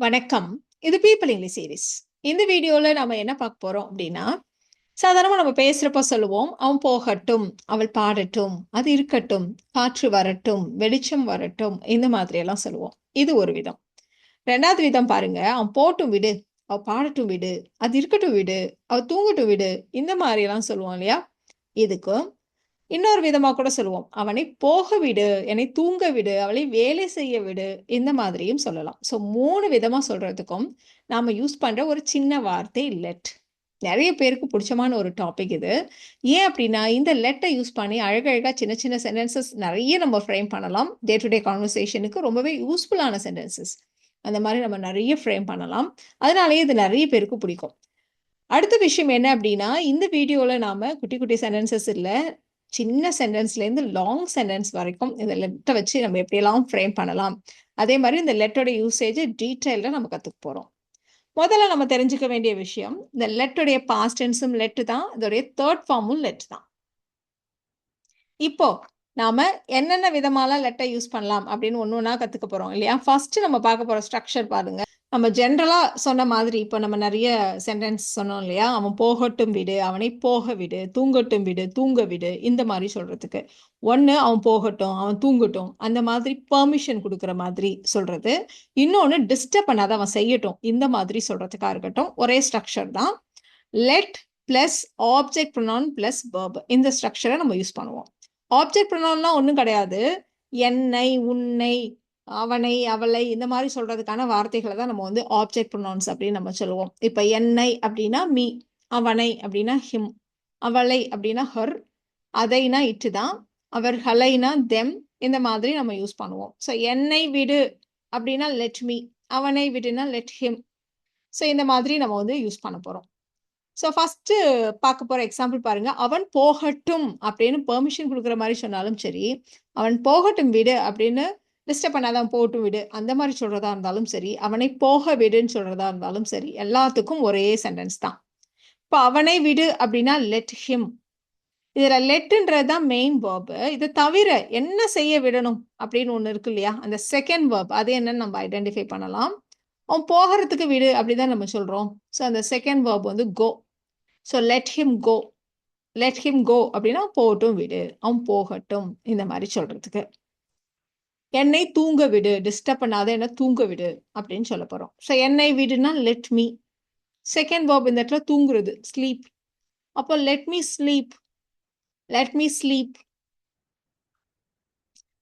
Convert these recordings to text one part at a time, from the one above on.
வணக்கம். இது people English series. இந்த வீடியோல நம்ம என்ன பார்க்க போறோம் அப்படின்னா, சாதாரணமா நம்ம பேசுறப்ப சொல்லுவோம், "அவன் போகட்டும், அவள் பாடட்டும், அது இருக்கட்டும், காற்று வரட்டும், வெளிச்சம் வரட்டும்." இந்த மாதிரியெல்லாம் சொல்லுவோம். இது ஒரு விதம். 2வது விதம் பாருங்க, "அவன் போகட்டும் விடு, அவ பாடட்டும் விடு, அது இருக்கட்டும் விடு, அவ தூங்கட்டும் விடு." இந்த மாரியெல்லாம் சொல்லுவோம் இல்லையா? இதுக்கும் இன்னொரு விதமா கூட சொல்லுவோம். "அவனை போக விடு, என்னை தூங்க விடு, அவளை வேலை செய்ய விடு." இந்த மாதிரியும் சொல்லலாம். ஸோ 3 விதமா சொல்றதுக்கும் நாம யூஸ் பண்ற ஒரு சின்ன வார்த்தை லெட். நெறைய பேருக்கு புடிச்சமான ஒரு டாபிக் இது. ஏன் அப்டின்னா, இந்த லெட்ட யூஸ் பண்ணி அழகழகா சின்ன சின்ன சென்டென்சஸ் நெறைய நம்ம ஃப்ரேம் பண்ணலாம். டே டு டே கான்வர்சேஷனுக்கு ரொம்பவே யூஸ்ஃபுல்லான சென்டென்சஸ். அந்த மாரி நம்ம நெறைய ஃப்ரேம் பண்ணலாம். அதனாலேயே இது நெறைய பேருக்கு பிடிக்கும். அடுத்த விஷயம் என்ன அப்டின்னா, இந்த வீடியோல நாம குட்டி குட்டி சென்டென்சஸ் இல்ல, சின்ன சென்டென்ஸ்லேருந்து லாங் சென்டென்ஸ் வரைக்கும் இந்த லெட்ட வச்சு நம்ம எப்படியெல்லாம் ஃப்ரேம் பண்ணலாம். அதே மாரி இந்த லெட்டோட யூசேஜ டீட்டெயில்டா நம்ம கத்துக்க போறோம். முதல்ல நம்ம தெரிஞ்சுக்க வேண்டிய விஷயம், இந்த லெட்டுடைய பாஸ்ட் டென்ஸும் லெட் தான். இதோடைய 3 ஃபார்மும் லெட் தான். இப்போ நாம என்னென்ன விதமாலாம் லெட்ட யூஸ் பண்ணலாம் அப்படின்னு ஒண்ணு ஒண்ணா கத்துக்க போறோம் இல்லையா? ஃபர்ஸ்ட் நம்ம பார்க்க போற ஸ்ட்ரக்சர் பாருங்க. நம்ம ஜெனரலா சொன்ன மாதிரி இப்போ நம்ம நெறைய சென்டென்ஸ் சொன்னோம் இல்லையா? "அவன் போகட்டும் விடு, அவனை போக விடு, தூங்கட்டும் விடு, தூங்க விடு." இந்த மாரி சொல்றதுக்கு. ஒண்ணு அவன் போகட்டும், அவன் தூங்கட்டும். அந்த மாதிரி பெர்மிஷன் குடுக்குற மாதிரி சொல்றது. இன்னொன்னு டிஸ்டர்ப் பண்ணாத அவன் செய்யட்டும். இந்த மாதிரி சொல்றதுக்கா இருக்கட்டும். ஒரே ஸ்ட்ரக்சர் தான். Let plus object pronoun plus verb. இந்த ஸ்ட்ரக்சர நம்ம யூஸ் பண்ணுவோம். ஆப்ஜெக்ட் ப்ரொனவுன்லாம் ஒண்ணும் கிடையாது. என்னை, உன்னை, அவனை, அவளை இந்த மாரி சொல்றதுக்கான வார்த்தைகள தான் நம்ம வந்து ஆப்ஜெக்ட் ப்ரொனவுன்ஸ் அப்படின்னு நம்ம சொல்லுவோம். இப்ப என்னை அப்படின்னா மீ, அவனை அப்படின்னா ஹிம், அவளை அப்படின்னா ஹர், அதைனா இட் தான், அவர்களைனா தெம். இந்த மாதிரி நம்ம யூஸ் பண்ணுவோம். ஸோ என்னை விடு அப்படின்னா லெட் மீ, அவனை விடுனா லெட் ஹிம். ஸோ இந்த மாதிரி நம்ம வந்து யூஸ் பண்ண போறோம். ஸோ ஃபர்ஸ்ட்டு பார்க்க போற எக்ஸாம்பிள் பாருங்க. "அவன் போகட்டும்" அப்படின்னு பெர்மிஷன் குடுக்குற மாரி சொன்னாலும் சரி, "அவன் போகட்டும் விடு" அப்படின்னு டிஸ்டர்ப் பண்ணாத அவன் போகட்டும் விடு, அந்த மாரி சொல்றதா இருந்தாலும் சரி, "அவனை போக விடுன்னு" சொல்றதா இருந்தாலும் சரி, எல்லாத்துக்கும் ஒரே சென்டென்ஸ் தான். இப்ப "அவனை விடு" அப்படின்னா லெட் ஹிம். இதுல லெட்ன்றது தான் மெயின் வெர்ப். இத தவிர என்ன செய்ய விடணும் அப்படின்னு ஒண்ணு இருக்கு இல்லையா? அந்த செகண்ட் வெர்ப் அது என்னன்னு நம்ம ஐடென்டிஃபை பண்ணலாம். "அவன் போகறதுக்கு விடு" அப்படிதான் நம்ம சொல்றோம். ஸோ அந்த செகண்ட் வெர்ப் வந்து go. So let him go. Let him go அப்படின்னா போகட்டும் விடு. அவன் போகட்டும். இந்த மாரி சொல்றதுக்கு. என்னை தூங்க விடு. டிஸ்டர்ப் பண்ணாத என்ன தூங்க விடு அப்படின்னு சொல்லப் போறோம். ஸோ என்னை விடுன்னா லெட் மீ. செகண்ட் வெர்ப் இந்த இடத்துல தூங்குறது. ஸ்லீப். அப்போ let me sleep. Let me sleep.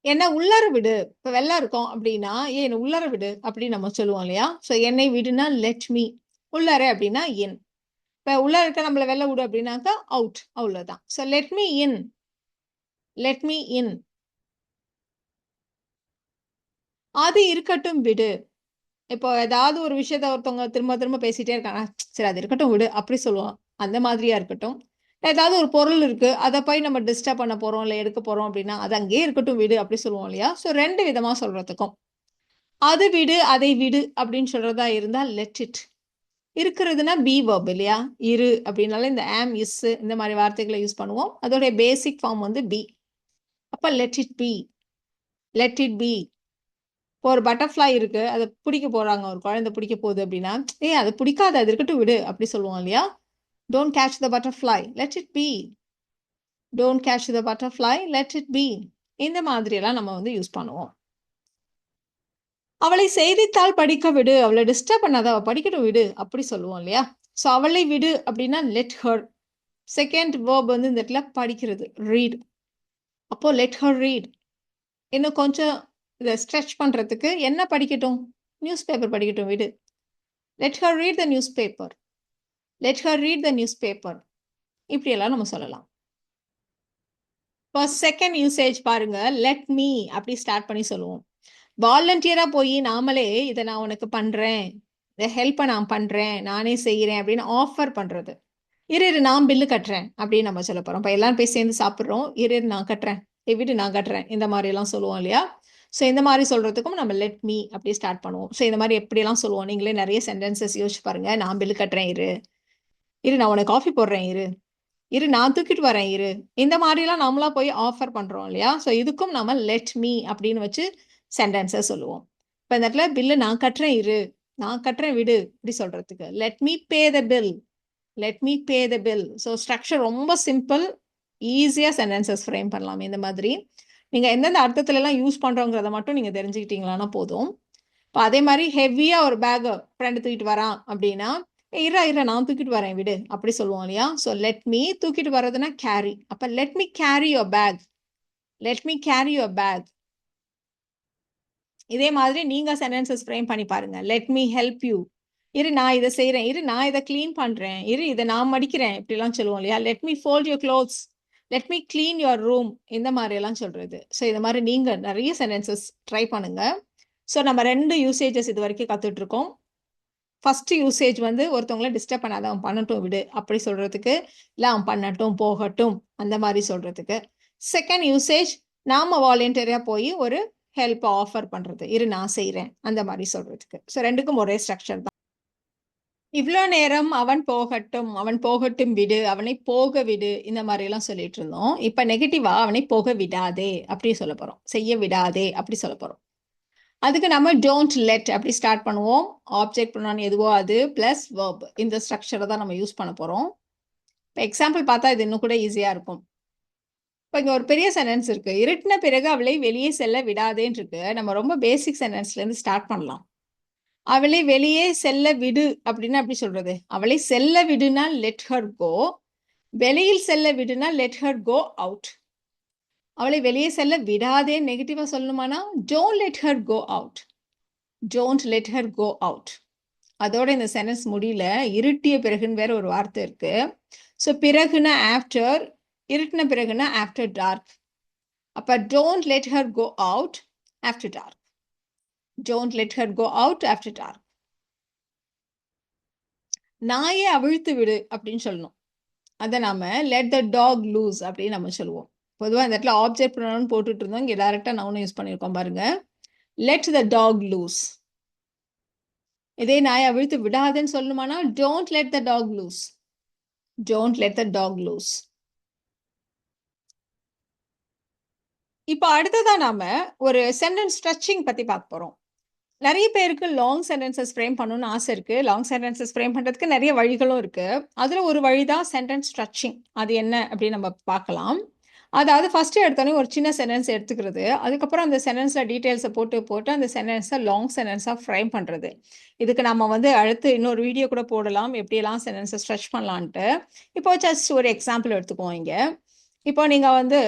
என்ன உள்ளார விடு. இப்ப வெள்ள இருக்கோம் அப்படின்னா, "ஏய் என்ன உள்ளார விடு" அப்படின்னு நம்ம சொல்லுவோம் இல்லையா? ஸோ என்னை விடுன்னா லெட் மீ. உள்ளார அப்படின்னா இன். இப்ப உள்ளார இருக்க நம்மள வெளில விடு அப்படின்னாக்கா அவுட். அவ்வளோதான். So let me in. Let me in. அது இருக்கட்டும் விடு. இப்போ ஏதாவது ஒரு விஷயத்த ஒருத்தவங்க திரும்ப திரும்ப பேசிட்டே இருக்காங்க. சரி அது இருக்கட்டும் விடு. அப்படி சொல்லுவோம். அந்த மாதிரியா இருக்கட்டும். ஏதாவது ஒரு பொருள் இருக்கு. அத போய் நம்ம டிஸ்டர்ப் பண்ண போறோம், இல்ல எடுக்க போறோம் அப்படின்னா, அது அங்கேயே இருக்கட்டும் விடு அப்படி சொல்லுவோம் இல்லையா? ஸோ 2 விதமா சொல்றதுக்கும். அது விடு, அதை விடு அப்படின்னு சொல்றதா இருந்தா லெட் இட். இருக்கிறதுனா பி வெர்ப் இல்லையா? இரு அப்படின்னால இந்த ஆம், இஸ் இந்த மாரி வார்த்தைகள யூஸ் பண்ணுவோம். அதோடைய பேசிக் ஃபார்ம் வந்து பி. அப்ப let it be. Let it be. இப்போ ஒரு பட்டர்ஃப்ளை இருக்கு. அத பிடிக்க போறாங்க. ஒரு குழந்தை பிடிக்க போகுது அப்படின்னா, "ஏய் அது பிடிக்காத. அது இருக்கட்டும் விடு." அப்படி சொல்லுவோம் இல்லையா? "Don't catch the butterfly. Let it be. Don't catch the butterfly. Let it be." இந்த மாதிரியெல்லாம் நம்ம வந்து யூஸ் பண்ணுவோம். "அவளை செய்தித்தாள் படிக்க விடு. அவள டிஸ்டர்ப் பண்ணாத. அவ படிக்கட்டும் விடு." அப்படி சொல்லுவோம் இல்லையா? ஸோ அவளை விடு அப்படின்னா லெட் ஹர். செகண்ட் வெர்ப் வந்து இந்த இடத்துல படிக்கிறது. ரீட். அப்போ லெட் ஹர் ரீட். இன்னும் கொஞ்சம் இத ஸ்ட்ரெச் பண்றதுக்கு என்ன படிக்கட்டும்? நியூஸ் பேப்பர் படிக்கட்டும் விடு. Let her read the news paper. Let her read the news paper. இப்படியெல்லாம் நம்ம சொல்லலாம். இப்போ செகண்ட் யூசேஜ் பாருங்க. லெட் மீ அப்படி ஸ்டார்ட் பண்ணி சொல்லுவோம். வாலண்டியரா போய் நாமளே இத நான் உனக்கு பண்றேன். இந்த ஹெல்ப்ப நான் பண்றேன். நானே செய்றேன் அப்படின்னு ஆஃபர் பண்றது. இரு இரு நான் பில்லு கட்டுறேன் அப்படின்னு நம்ம சொல்லப் போறோம். இப்ப எல்லாரும் போய் சேர்ந்து சாப்பிடுறோம். இரு இரு நான் கட்டுறேன். ஏய் விடு நான் கட்டுறேன். இந்த மாரியெல்லாம் சொல்லுவோம் இல்லையா? ஸோ இந்த மாரி சொல்றதுக்கும் நம்ம லெட் மீ அப்படி ஸ்டார்ட் பண்ணுவோம். ஸோ இந்த மாரி எப்படியெல்லாம் சொல்லுவோம். நீங்களே நெறைய சென்டென்சஸ் யோசிச்சு பாருங்க. நான் பில்லு கட்டுறேன் இரு. இரு நான் உனக்கு காஃபி போடுறேன் இரு. இரு நான் தூக்கிட்டு வரேன் இரு. இந்த மாரிலாம் நம்மளா போய் ஆஃபர் பண்றோம் இல்லையா? ஸோ இதுக்கும் நம்ம லெட் மீ அப்படின்னு வச்சு சென்டென்ஸ சொல்லுவோம். இப்ப இந்த இடத்துல பில்ல நான் கட்டுறேன் இரு. நான் கட்டுறேன் விடு இப்படி சொல்றதுக்கு. Let me pay the bill. Let me pay the bill. So structure ரொம்ப சிம்பிள். ஈஸியாக சென்டென்சஸ் ஃப்ரேம் பண்ணலாம் இந்த மாதிரி. நீங்கள் எந்தெந்த அர்த்தத்துலலாம் யூஸ் பண்ணுறோங்கிறத மட்டும் நீங்கள் தெரிஞ்சுக்கிட்டீங்களானா போதும். இப்போ அதே மாதிரி ஹெவியாக ஒரு பேக் ஃப்ரெண்டு தூக்கிட்டு வரான் அப்படின்னா, இரு நான் தூக்கிட்டு வரேன் விடு அப்படி சொல்லுவோம் இல்லையா? ஸோ லெட் மீ தூக்கிட்டு வர்றதுன்னா கேரி. அப்போ let me carry your bag. Let me carry your bag. இதே மாதிரி நீங்க சென்டென்சஸ் ஃப்ரேம் பண்ணி பாருங்க. Let me help you. இரு நான் இதை செய்கிறேன். இரு நான் இதை க்ளீன் பண்ணுறேன். இரு இதை நான் மடிக்கிறேன். இப்படிலாம் சொல்லுவோம் இல்லையா? Let me fold your clothes. Let me clean your room. இந்த மாதிரியெல்லாம் சொல்கிறது. ஸோ இந்த மாதிரி நீங்கள் நிறைய சென்டென்சஸ் ட்ரை பண்ணுங்க. ஸோ நம்ம 2 யூசேஜஸ் இது வரைக்கும் கற்றுட்ருக்கோம். ஃபஸ்ட்டு யூசேஜ் வந்து ஒருத்தவங்கள டிஸ்டர்ப் பண்ணாத, அவன் பண்ணட்டும் விடு அப்படி சொல்கிறதுக்கு, இல்லை அவன் பண்ணட்டும் போகட்டும் அந்த மாதிரி சொல்கிறதுக்கு. செகண்ட் யூசேஜ் நாம் வாலண்டியராக போய் ஒரு ஹெல்ப் ஆஃபர் பண்ணுறது. இரு நான் செய்கிறேன் அந்த மாதிரி சொல்கிறதுக்கு. ஸோ 2க்கும் ஒரே ஸ்ட்ரக்சர் தான். இவ்வளோ நேரம் அவன் போகட்டும் விடு, அவனை போக விடு இந்த மாதிரிலாம் சொல்லிட்டு இருந்தோம். இப்போ நெகட்டிவா அவனை போக விடாதே அப்படி சொல்ல போகிறோம். செய்ய விடாதே அப்படி சொல்ல போகிறோம். அதுக்கு நம்ம டோன்ட் லெட் அப்படி ஸ்டார்ட் பண்ணுவோம். ஆப்ஜெக்ட் ப்ரொனவுன் எதுவோ அது ப்ளஸ் வெர்ப். இந்த ஸ்ட்ரக்சரை தான் நம்ம யூஸ் பண்ண போகிறோம். இப்போ எக்ஸாம்பிள் பார்த்தா இது இன்னும் கூட ஈஸியாக இருக்கும். இப்போ இங்கே ஒரு பெரிய சென்டென்ஸ் இருக்கு. இருட்டின பிறகு அவளை வெளியே செல்ல விடாதேன்னு இருக்கு. நம்ம ரொம்ப பேசிக் சென்டென்ஸ்லேருந்து ஸ்டார்ட் பண்ணலாம். அவளை வெளியே செல்ல விடு அப்படின்னு அப்படி சொல்றது. அவளை செல்ல விடுனா லெட் ஹர் கோ. வெளியில் செல்ல விடுனா லெட் ஹர் கோ அவுட். அவளை வெளியே செல்ல விடாதே நெகட்டிவா சொல்லணுமானா don't let her go out. Don't let her go out. அதோட இந்த சென்டென்ஸ் முடியல. இருட்டிய பிறகுன்னு வேற ஒரு வார்த்தை இருக்கு. ஸோ பிறகுனா ஆஃப்டர், இருட்டின பிறகுனா ஆஃப்டர் டார்க். அப்போ don't let her go out after dark. Don't let her go out after dark. நாயை அவிழ்த்து விடு அப்படின்னு சொல்லணும். அதை நாம லெட் த டாக் லூஸ் அப்படின்னு நம்ம சொல்லுவோம். பொதுவாக இந்த இடத்துல ஆப்ஜெக்ட் ப்ரொனவுன் போட்டுட்டு இருந்தோம். இங்கே டைரக்டாக நவுன் யூஸ் பண்ணியிருக்கோம் பாருங்க. Let the dog loose. இதே நாயை அவிழ்த்து விடாதுன்னு சொல்லணுமானா don't let the dog loose. Don't let the dog loose. இப்போ அடுத்ததா நாம ஒரு சென்டென்ஸ் ஸ்ட்ரெச்சிங் பத்தி பார்க்க போறோம். நிறைய பேருக்கு லாங் சென்டென்சஸ் ஃப்ரேம் பண்ணணும்னு ஆசை இருக்கு. லாங் சென்டென்சஸ் ஃப்ரேம் பண்றதுக்கு நிறைய வழிகளும் இருக்கு. அதுல ஒரு வழி தான் சென்டென்ஸ் ஸ்ட்ரெச்சிங். அது என்ன அப்படின்னு நம்ம பார்க்கலாம். அதாவது ஃபர்ஸ்ட் எடுத்தோடனே ஒரு சின்ன சென்டென்ஸ் எடுத்துக்கிறது. அதுக்கப்புறம் அந்த சென்டென்ஸ்ல டீட்டெயில்ஸை போட்டு அந்த சென்டென்ஸை லாங் சென்டென்ஸாக ஃப்ரேம் பண்றது. இதுக்கு நம்ம வந்து அடுத்து இன்னொரு வீடியோ கூட போடலாம், எப்படியெல்லாம் சென்டென்ஸை ஸ்ட்ரெச் பண்ணலான்ட்டு. இப்போ ஜஸ்ட் ஒரு எக்ஸாம்பிள் எடுத்துக்குவோம் இங்க. இப்போ நீங்க வந்து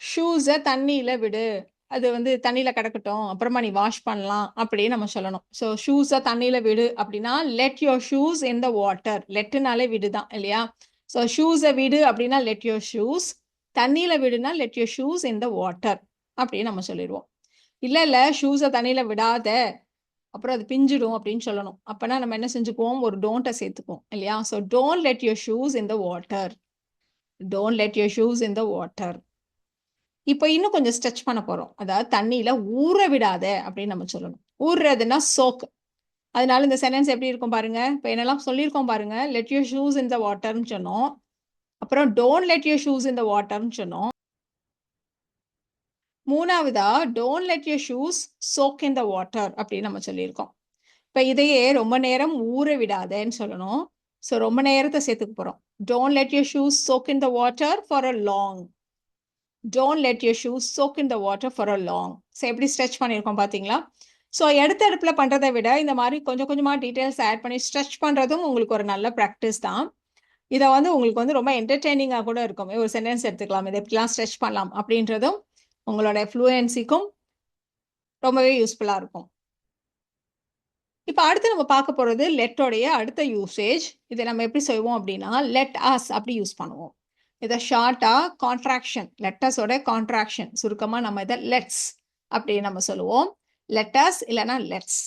ஷூஸை தண்ணியில விடு, அது வந்து தண்ணியில கிடக்கட்டும், அப்புறமா நீ வாஷ் பண்ணலாம் அப்படின்னு நம்ம சொல்லணும். ஸோ ஷூஸை தண்ணியில விடு அப்படின்னா let your shoes in the water. லெட்டுனாலே விடுதான் இல்லையா? ஸோ ஷூஸை விடு அப்படின்னா லெட் யோர் ஷூஸ். தண்ணியில விடுனா let your shoes in the water அப்படின்னு நம்ம சொல்லிடுவோம். இல்லை ஷூஸை தண்ணியில விடாத, அப்புறம் அது பிஞ்சிடும் அப்படின்னு சொல்லணும். அப்போனா நம்ம என்ன செஞ்சுக்குவோம், ஒரு டோன்ட்டை சேர்த்துக்குவோம் இல்லையா? So don't let your shoes in the water. Don't let your shoes in the water. இப்போ இன்னும் கொஞ்சம் ஸ்ட்ரெச் பண்ண போறோம். அதாவது தண்ணியில ஊற விடாத அப்படின்னு நம்ம சொல்லணும். ஊறுறதுன்னா சோக். அதனால இந்த சென்டென்ஸ் எப்படி இருக்கும் பாருங்க. இப்போ என்னெல்லாம் சொல்லியிருக்கோம் பாருங்க. Let your shoes in the வாட்டர்னு சொன்னோம். அப்புறம் don't let your shoes in the வாட்டர்னு சொன்னோம். மூணாவதா don't let your shoes soak in the water அப்படின்னு நம்ம சொல்லியிருக்கோம். இப்போ இதையே ரொம்ப நேரம் ஊற விடாதேன்னு சொல்லணும். ஸோ ரொம்ப நேரத்தை சேர்த்துக்க போறோம். Don't let your shoes soak in the water for a long. Don't let your shoes soak in the water for a long. So எப்படி ஸ்ட்ரெச் பண்ணியிருக்கோம் பார்த்தீங்களா? ஸோ எடுத்த அடுப்பில் பண்ணுறதை விட இந்த மாதிரி கொஞ்சம் கொஞ்சமாக டீட்டெயில்ஸ் ஆட் பண்ணி ஸ்ட்ரெச் பண்ணுறதும் உங்களுக்கு ஒரு நல்ல ப்ராக்டிஸ் தான். இதை வந்து உங்களுக்கு வந்து ரொம்ப என்டர்டெய்னிங்காக கூட இருக்கும். ஒரு சென்டென்ஸ் எடுத்துக்கலாம், இதை எப்படிலாம் ஸ்ட்ரெச் பண்ணலாம் அப்படின்றதும் உங்களோட ஃப்ளூயன்சிக்கும் ரொம்பவே யூஸ்ஃபுல்லாக இருக்கும். இப்போ அடுத்து நம்ம பார்க்க போகிறது லெட்டோடைய அடுத்த யூசேஜ். இதை நம்ம எப்படி செய்வோம் அப்படின்னா லெட் அஸ் அப்படி யூஸ் பண்ணுவோம். இதை ஷார்ட்டாக கான்ட்ராக்ஷன், லெட்டஸோட கான்ட்ராக்ஷன், சுருக்கமாக நம்ம இதை லெட்ஸ் அப்படின்னு நம்ம சொல்லுவோம். லெட்டஸ் இல்லைன்னா லெட்ஸ்.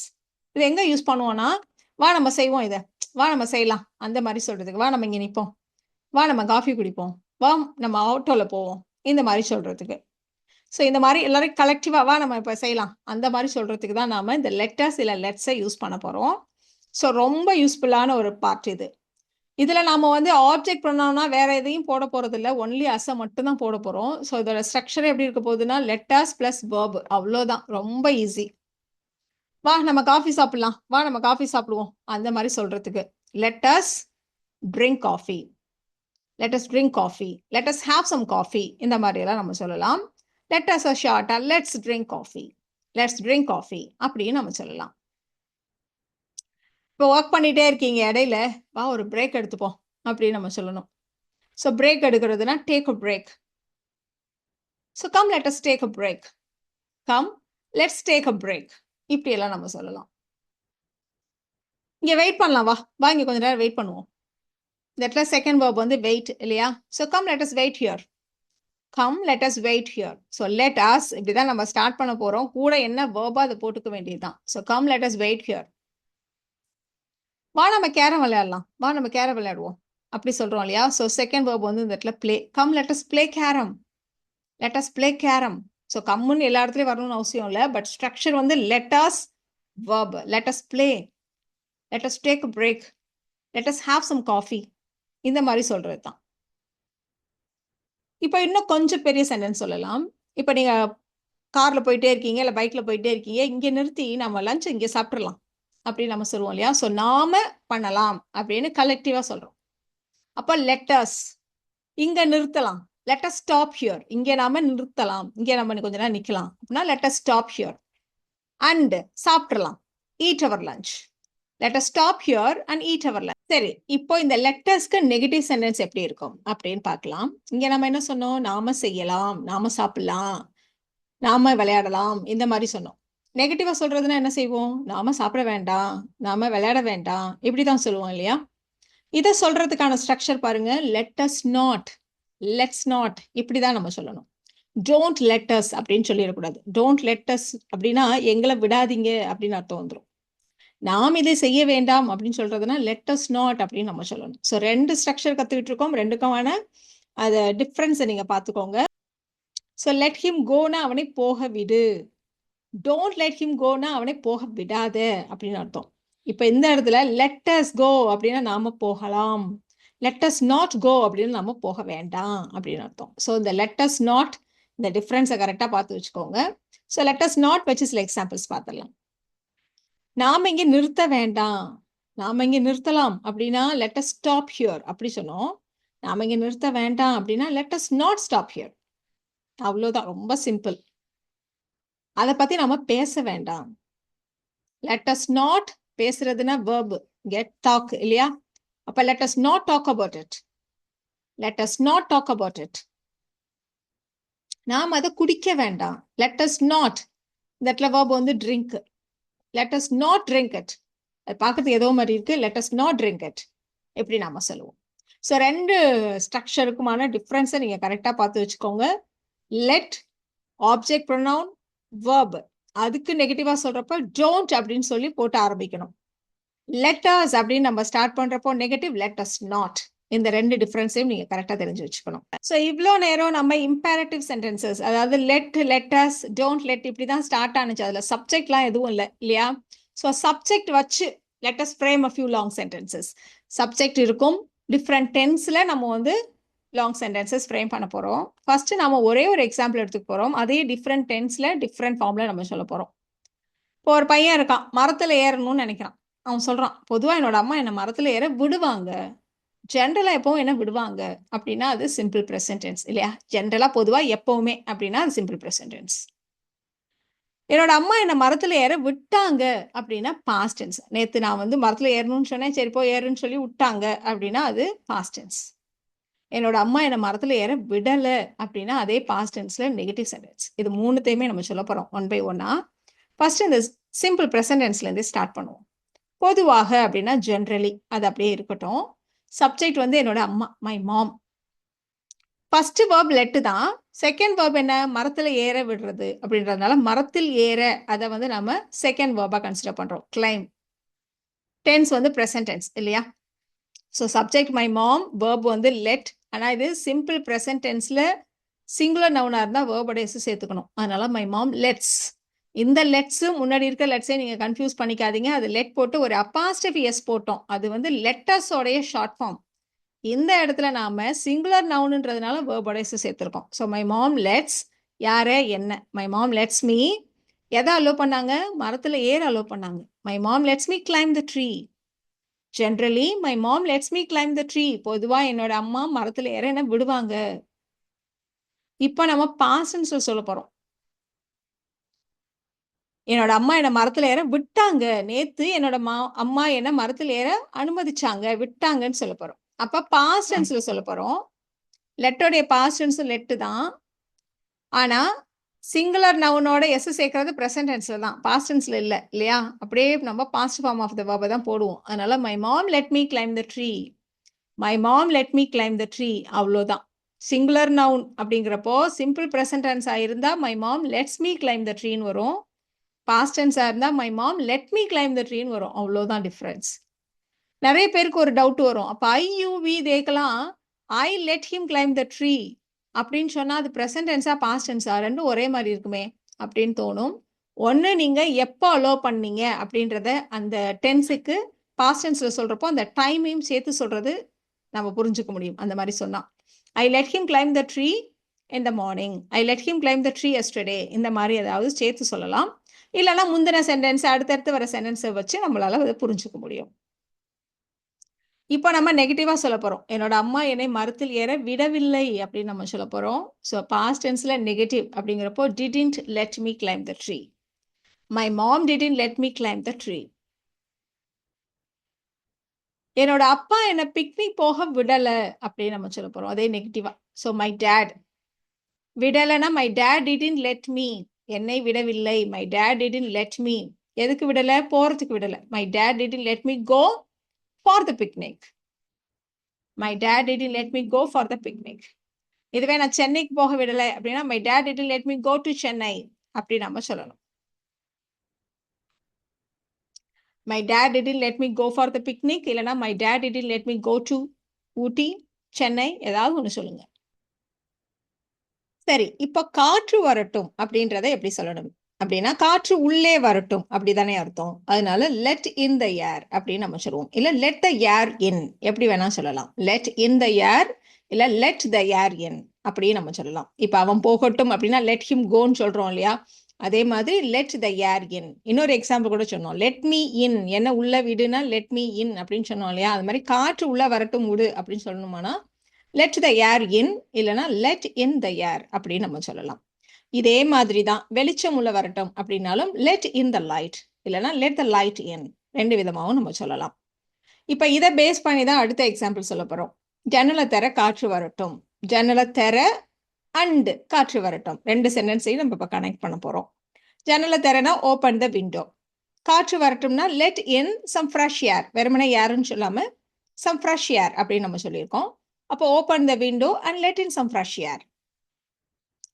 இது எங்கே யூஸ் பண்ணுவோம்னா, வா நம்ம செய்வோம், இதை வா நம்ம செய்யலாம் அந்த மாதிரி சொல்கிறதுக்கு. வா நம்ம இங்கே நிற்போம், வா நம்ம காஃபி குடிப்போம், வா நம்ம ஆட்டோவில் போவோம், இந்த மாதிரி சொல்கிறதுக்கு. ஸோ இந்த மாதிரி எல்லாரும் கலெக்டிவாக வா நம்ம இப்போ செய்யலாம் அந்த மாதிரி சொல்கிறதுக்கு தான் நாம் இந்த லெட்டர்ஸ் இல்லை லெட்ஸை யூஸ் பண்ண போகிறோம். ஸோ ரொம்ப யூஸ்ஃபுல்லான ஒரு பார்ட் இது. இதில் நாம் வந்து ஆப்ஜெக்ட் ப்ரொனவுன்னா வேற எதையும் போட போகிறது இல்லை, ஒன்லி அஸ்ஸை மட்டும் தான் போட போகிறோம். ஸோ இதோட ஸ்ட்ரக்சர் எப்படி இருக்க போகுதுன்னா லெட்டர்ஸ் ப்ளஸ் வேர்பு, அவ்வளோதான். ரொம்ப ஈஸி. வா நம்ம காஃபி சாப்பிடலாம், வா நம்ம காஃபி சாப்பிடுவோம், அந்த மாதிரி சொல்றதுக்கு let us drink coffee, let us drink coffee, let us have some coffee, இந்த மாதிரி எல்லாம் நம்ம சொல்லலாம். let us ஷார்ட்டா let's drink coffee, let's drink coffee அப்படின்னு நம்ம சொல்லலாம். இப்போ ஒர்க் பண்ணிட்டே இருக்கீங்க, இடையில வா ஒரு பிரேக் எடுத்துப்போம் அப்படின்னு நம்ம சொல்லணும். ஸோ பிரேக் எடுக்கிறதுனா take a break. So come let us take a break, come let's take a break, இப்படி எல்லாம் நம்ம சொல்லலாம். இங்க வெயிட் பண்ணலாம், வா வா இங்க கொஞ்ச நேரம் வெயிட் பண்ணுவோம். இந்த இடத்துல செகண்ட் verb வந்து வெயிட் இல்லையா? So come let us wait here, come let us wait here. So let us இப்படிதான் நம்ம ஸ்டார்ட் பண்ண போறோம், கூட என்ன verb அதை போட்டுக்க வேண்டியதுதான். So come let us wait here. வா நம்ம கேரம் விளையாடலாம், வா நம்ம கேரம் விளையாடுவோம் அப்படி சொல்றோம் இல்லையா? ஸோ செகண்ட் verb வந்து இந்த இடத்துல play, come let us play carom, let us play carom. So கம்முன்னு எல்லா இடத்துலயும் வரணும்னு அவசியம் இல்லை, பட் ஸ்ட்ரக்சர் வந்து let us verb, let us play, let us take a break, let us have some coffee, இந்த மாதிரி சொல்றது தான். இப்போ இன்னும் கொஞ்சம் பெரிய சென்டென்ஸ் சொல்லலாம். இப்போ நீங்க கார்ல போயிட்டே இருக்கீங்க, இல்லை பைக்ல போயிட்டே இருக்கீங்க, இங்க நிறுத்தி நம்ம லஞ்ச் இங்கே சாப்பிட்றலாம் அப்படின்னு நம்ம சொல்லுவோம் இல்லையா? ஸோ நாம பண்ணலாம் அப்படின்னு கலெக்டிவா சொல்றோம். அப்போ லெட்டஸ் இங்க நிறுத்தலாம், லெட்டஸ் ஸ்டாப் ஹியர், இங்கே நாம நிறுத்தலாம், இங்கே நம்ம கொஞ்ச நேரம் நிக்கலாம் அப்படின்னா லெட்டஸ் ஸ்டாப் ஹியர். அண்ட் சாப்பிட்றலாம், eat our lunch, let's stop here and eat our lunch. சரி, இப்போ இந்த லெட்டர்ஸ்க்கு நெகட்டிவ் சென்டென்ஸ் எப்படி இருக்கும் அப்படின்னு பார்க்கலாம். இங்க நம்ம என்ன சொன்னோம்? நாம செய்யலாம், நாம சாப்பிடலாம், நாம விளையாடலாம், இந்த மாதிரி சொன்னோம். நெகட்டிவா சொல்றதுன்னா என்ன செய்வோம்? நாம சாப்பிட வேண்டாம், நாம விளையாட வேண்டாம், இப்படிதான் சொல்லுவோம் இல்லையா? இதை சொல்றதுக்கான ஸ்ட்ரக்சர் பாருங்க, let us not, let's not, இப்படிதான் நம்ம சொல்லணும். don't let us அப்படின்னு சொல்லிடக்கூடாது. don't let us அப்படின்னா எங்களை விடாதீங்க அப்படின்னு அர்த்தம் வந்துடும். நாம் இதை செய்ய வேண்டாம் அப்படின்னு சொல்றதுன்னா let us not அப்படின்னு நம்ம சொல்லணும். ஸோ ரெண்டு ஸ்ட்ரக்சர் கத்துக்கிட்டு இருக்கோம், ரெண்டுக்குமான அது டிஃப்ரென்ஸை நீங்க பார்த்துக்கோங்க. ஸோ let him கோனா அவனை போக விடு, don't let him கோனா அவனை போக விடாத அப்படின்னு அர்த்தம். இப்போ இந்த இடத்துல let us go அப்படின்னா நாம போகலாம், let us not go அப்படின்னு நாம போக வேண்டாம் அப்படின்னு அர்த்தம். ஸோ இந்த let us not இந்த டிஃப்ரென்ஸை கரெக்டாக பார்த்து வச்சுக்கோங்க. ஸோ let us not வச்சு சில எக்ஸாம்பிள்ஸ் பார்த்துடலாம். நாம இங்க நிறுத்த வேண்டாம், நாம இங்க நிறுத்தலாம் அப்படின்னா let us stop here அப்படி சொன்னோம். நாம இங்க நிறுத்த வேண்டாம் அப்படின்னா let us not stop here. அவ்வளவுதான், ரொம்ப சிம்பிள். அதை பத்தி நாம பேச வேண்டாம். let us not பேசுறதுன்னா verb, get talk இல்லையா? அப்ப let us not talk about it, let us not talk about it. நாம் அதை குடிக்க வேண்டாம், let us not, இந்த இடத்துல verb வந்து drink, let us not drink it. அது பார்க்கறதுக்கு ஏதோ மாதிரி இருக்கு, let us not drink it எப்படி நாம சொல்லுவோம். ஸோ ரெண்டு ஸ்ட்ரக்சருக்குமான டிஃப்ரென்ஸை நீங்க கரெக்டா பார்த்து வச்சுக்கோங்க. லெட் ஆப்ஜெக்ட் ப்ரொனவுன் verb, அதுக்கு நெகட்டிவா சொல்றப்ப don't அப்படின்னு சொல்லி போட்டு ஆரம்பிக்கணும். let us அப்படின்னு நம்ம ஸ்டார்ட் பண்றப்போ நெகட்டிவ், let us not. இந்த ரெண்டு டிஃபரன்ஸையும் நீங்க கரெக்டா தெரிஞ்சு வச்சுக்கணும். ஸோ இவ்வளோ நேரம் நம்ம இம்பேரட்டிவ் சென்டென்சஸ், அதாவது let us, don't let இப்படிதான் ஸ்டார்ட் ஆனிச்சு, அதுல சப்ஜெக்ட்லாம் எதுவும் இல்லை இல்லையா? ஸோ சப்ஜெக்ட் வச்சு let us frame a few long sentences. Subject இருக்கும், டிஃப்ரெண்ட் டென்ஸ்ல நம்ம வந்து லாங் சென்டென்சஸ் ஃப்ரேம் பண்ண போறோம். ஃபர்ஸ்ட் நம்ம ஒரே ஒரு எக்ஸாம்பிள் எடுத்துக்க போறோம், அதே டிஃப்ரெண்ட் டென்ஸ்ல டிஃப்ரெண்ட் ஃபார்ம்ல நம்ம சொல்ல போறோம். இப்போ ஒரு பையன் இருக்கான், மரத்துல ஏறணும்னு நினைக்கிறான். அவன் சொல்றான், பொதுவா என்னோட அம்மா என்ன மரத்துல ஏற விடுவாங்க, ஜென்ரலா எப்பவும் என்ன விடுவாங்க அப்படின்னா அது சிம்பிள் ப்ரெசன்ட் டென்ஸ் இல்லையா? ஜென்ரலா பொதுவா எப்பவுமே அப்படின்னா அது சிம்பிள் ப்ரெசன்ட் டென்ஸ். என்னோட அம்மா என்ன மரத்துல ஏற விட்டாங்க அப்படின்னா பாஸ்ட் டென்ஸ். நேத்து நான் வந்து மரத்துல ஏறணும்னு சொன்னேன், சரி போ ஏறுன்னு சொல்லி விட்டாங்க அப்படின்னா அது பாஸ்ட் டென்ஸ். என்னோட அம்மா என்ன மரத்துல ஏற விடல அப்படின்னா அதே பாஸ்ட் டென்ஸ்ல நெகட்டிவ் சென்டென்ஸ். இது மூணுத்தையுமே நம்ம சொல்ல போறோம் ஒன் பை ஒன்னா. ஃபர்ஸ்ட் இந்த சிம்பிள் ப்ரெசன்ட் டென்ஸ்ல இருந்து ஸ்டார்ட் பண்ணுவோம். பொதுவாக அப்படின்னா ஜென்ரலி, அது அப்படியே இருக்கட்டும். சப்ஜெக்ட் வந்து என்னோட அம்மா, my mom. First verb let தான், செகண்ட் verb என்ன? மரத்துல ஏற விடுறது அப்படின்றதுனால மரத்தில் ஏற அதை வந்து நம்ம செகண்ட் verb கன்சிடர் பண்றோம், கிளைம். டென்ஸ் வந்து ப்ரெசன்ட் டென்ஸ் இல்லையா? So subject my mom, verb வந்து let. ஆனா இது சிம்பிள் ப்ரெசன்ட் டென்ஸ்ல சிங்குலர் நவுனா இருந்தா verb எஸ் சேர்த்துக்கணும், அதனால மை மாம் லெட்ஸ். இந்த லெட்ஸ் முன்னாடி இருக்க லெட்ஸே நீங்க கன்ஃபியூஸ் பண்ணிக்காதீங்க, அது லெட் போட்டு ஒரு அப்பாஸ்ட்ரஃபி எஸ் போட்டோம், அது வந்து லெட்டர்ஸோடைய ஷார்ட் ஃபார்ம். இந்த இடத்துல நாம சிங்குலர் நவுன்ன்றதுனால verb எஸ் சேர்த்திருக்கோம். ஸோ மை மாம் லெட்ஸ் யார என்ன, மை மாம் லெட்ஸ் மீ எதை அலோ பண்ணாங்க? மரத்துல ஏற அலோ பண்ணாங்க. My mom lets me climb the tree. Generally my mom lets me climb the tree. பொதுவா என்னோட அம்மா மரத்துல ஏற என்ன விடுவாங்க. இப்ப நம்ம பாஸ்ட் டென்ஸ்ல சொல்லப் போறோம். என்னோட அம்மா என்ன மரத்துல ஏற விட்டாங்க. நேத்து என்னோட அம்மா என்ன மரத்துல ஏற அனுமதிச்சாங்க, விட்டாங்கன்னு சொல்லப் போறோம். அப்ப பாஸ்ட் டென்ஸ்ல சொல்லப் போறோம். லெட்டோடைய பாஸ்ட் டென்ஸ் லெட் தான். ஆனா சிங்குலர் நவுனோட எஸ் சேர்க்கறது பிரசன்ட் டென்ஸ்ல தான், பாஸ்ட் டென்ஸ்ல இல்ல, இல்லையா? அப்படியே நம்ம பாஸ்ட் ஃபார்ம் ஆஃப் த வெர்பை தான் போடுவோம். அதனால my mom let me climb the tree. My mom let me climb the tree. அவ்வளோதான். சிங்குலர் நவுன் அப்படிங்கிறப்போ சிம்பிள் பிரசன்ட் டென்ஸா இருந்தா my mom lets me climb the ட்ரீன்னு வரும். பாஸ்ட் டென்ஸா இருந்தா my mom let me climb the ட்ரீன்னு வரும். அவ்வளோதான் டிஃபரன்ஸ். நிறைய பேருக்கு ஒரு டவுட் வரும். அப்ப ஐ யூ வி தேக்கலாம் I let him climb the tree அப்படின்னு சொன்னா அது பிரசன்ட் டென்ஸா பாஸ்ட் டென்ஸா ரெண்டும் ஒரே மாதிரி இருக்குமே அப்படின்னு தோணும். ஒன்று நீங்க எப்போ அலோ பண்ணீங்க அப்படின்றத அந்த டென்ஸுக்கு பாஸ்ட் டென்ஸ்ல சொல்றப்போ அந்த டைமையும் சேர்த்து சொல்றது நம்ம புரிஞ்சுக்க முடியும். அந்த மாதிரி சொன்னா ஐ let him climb the tree in the morning, I let him climb the tree yesterday, இந்த மாதிரி ஏதாவது சேர்த்து சொல்லலாம். இல்லைன்னா முந்தின சென்டென்ஸ் அடுத்தடுத்து வர சென்டென்ஸை வச்சு நம்மளால அதை புரிஞ்சுக்க முடியும். இப்போ நம்ம நெகட்டிவா சொல்ல போறோம். என்னோட அம்மா என்னை மரத்தில் ஏற விடவில்லை அப்படின்னு நம்ம சொல்ல போறோம். ஸோ பாஸ்ட் டென்ஸ்ல நெகட்டிவ் அப்படிங்கிறப்போ didn't let me climb the tree. My mom didn't let me climb the tree. என்னோட அப்பா என்னை பிக்னிக் போக விடல அப்படின்னு நம்ம சொல்ல போறோம். அதே நெகட்டிவா. ஸோ மை டேட் விடலைன்னா my dad didn't let me, என்னை விடவில்லை. My dad didn't let me. எதுக்கு விடலை? போறதுக்கு விடலை. My dad didn't let me go for the picnic. My dad didn't let me go for the picnic. இதுவே நான் சென்னைக்கு போக விடலை அப்படின்னா my dad didn't let me go to Chennai அப்படி நம்ம சொல்லணும். My dad didn't let me go for the picnic இல்லைன்னா my dad didn't let me go to ஊட்டி, சென்னை, ஏதாவது ஒன்று சொல்லுங்க. சரி, இப்போ காற்று வரட்டும் அப்படின்றத எப்படி சொல்லணும் அப்படின்னா காற்று உள்ளே வரட்டும் அப்படிதானே அர்த்தம். அதனால let in the air அப்படின்னு நம்ம சொல்லுவோம். இல்ல let the air in, எப்படி வேணா சொல்லலாம். let in the air இல்ல let the air in அப்படியே நம்ம சொல்லலாம். இப்ப அவன் போகட்டும் அப்படின்னா let him goன்னு சொல்றோம் இல்லையா? அதே மாதிரி let the air in. இன்னொரு எக்ஸாம்பிள் கூட சொன்னோம். let me in, என்ன உள்ள விடுனா let me in அப்படின்னு சொன்னோம் இல்லையா? அது மாதிரி காற்று உள்ள வரட்டும் விடு அப்படின்னு சொல்லணுமானா let the air in இல்லைன்னா let in the air அப்படின்னு நம்ம சொல்லலாம். இதே மாதிரி தான் வெளிச்சம் உள்ள வரட்டும் அப்படின்னாலும் let in the light இல்லைன்னா let the light in, ரெண்டு விதமாகவும் நம்ம சொல்லலாம். இப்போ இதை பேஸ் பண்ணி தான் அடுத்த எக்ஸாம்பிள் சொல்ல போறோம். ஜன்னலை தர காற்று வரட்டும், ஜன்னலை தர அண்ட் காற்று வரட்டும், ரெண்டு சென்டென்ஸையும் நம்ம இப்போ கனெக்ட் பண்ண போறோம். ஜன்னலை தரனா ஓப்பன் த விண்டோ, காற்று வரட்டும்னா let in some fresh air, வெறுமனே ஏர்னு சொல்லாம some fresh air அப்படின்னு நம்ம சொல்லியிருக்கோம். அப்போ open the window and let in some fresh air.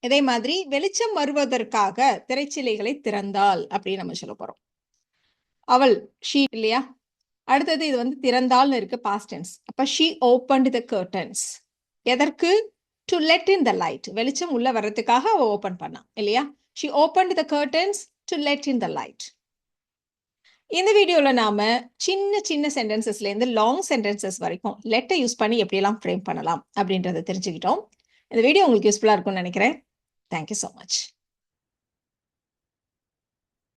இதே மாதிரி வெளிச்சம் வருவதற்காக திரைச்சிலைகளை திறந்தாள் அப்படின்னு நம்ம சொல்ல போறோம். அவள் ஷீ இல்லையா? அடுத்தது இது வந்து திறந்தாள்னு இருக்கு பாஸ்ட் டென்ஸ். அப்ப ஷீ ஓப்பன்ட் த கர்டன்ஸ். எதற்கு? To let in the light, வெளிச்சம் உள்ள வர்றதுக்காக அவ ஓபன் பண்ணா இல்லையா? She opened the curtains to let in the light. இந்த வீடியோல நாம சின்ன சின்ன சென்டென்சஸ்ல இருந்து லாங் சென்டென்சஸ் வரைக்கும் லெட்டை யூஸ் பண்ணி எப்படியெல்லாம் ஃப்ரேம் பண்ணலாம் அப்படின்றத தெரிஞ்சுக்கிட்டோம். இந்த வீடியோ உங்களுக்கு யூஸ்ஃபுல்லா இருக்கும்னு நினைக்கிறேன். Thank you so much.